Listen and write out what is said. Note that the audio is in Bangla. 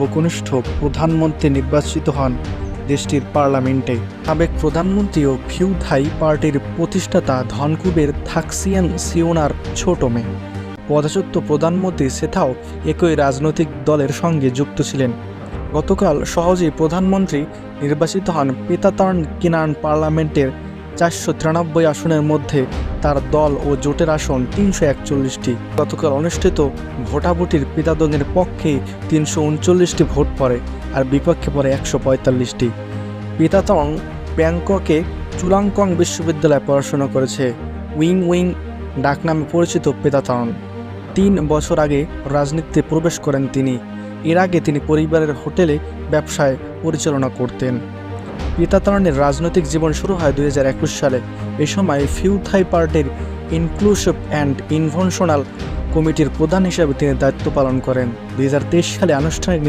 সর্বকনিষ্ঠ প্রধানমন্ত্রী নির্বাচিত হন দেশটির পার্লামেন্টে। সাবেক প্রধানমন্ত্রী ও ফিউ থাই পার্টির প্রতিষ্ঠাতা ধনকুবের থাকসিয়েন সিওনার ছোট মেয়ে। পদচ্যুত প্রধানমন্ত্রী সেথাও একই রাজনৈতিক দলের সঙ্গে যুক্ত ছিলেন। গতকাল সহজেই প্রধানমন্ত্রী নির্বাচিত হন পেতাতার্ন কিনান পার্লামেন্টের 493 আসনের মধ্যে তার দল ও জোটের আসন 341টি। গতকাল অনুষ্ঠিত ভোটাভুটির পেতাদনের পক্ষে 339টি ভোট পড়ে আর বিপক্ষে পড়ে 145টি। পেতাতং ব্যাংককে চুলাংকং বিশ্ববিদ্যালয়ে পড়াশোনা করেছে। উইং উইং ডাকনামে পরিচিত পেতাতং 3 বছর আগে রাজনীতিতে প্রবেশ করেন তিনি। এর আগে তিনি পরিবারের হোটেলে ব্যবসায় পরিচালনা করতেন। পেতাতর্নের রাজনৈতিক জীবন শুরু হয় 2021 সালে। এ সময় ফিউ থাই পার্টির ইনক্লুসিভ অ্যান্ড ইনভেনশনাল কমিটির প্রধান হিসেবে তিনি দায়িত্ব পালন করেন। 2023 সালে আনুষ্ঠানিক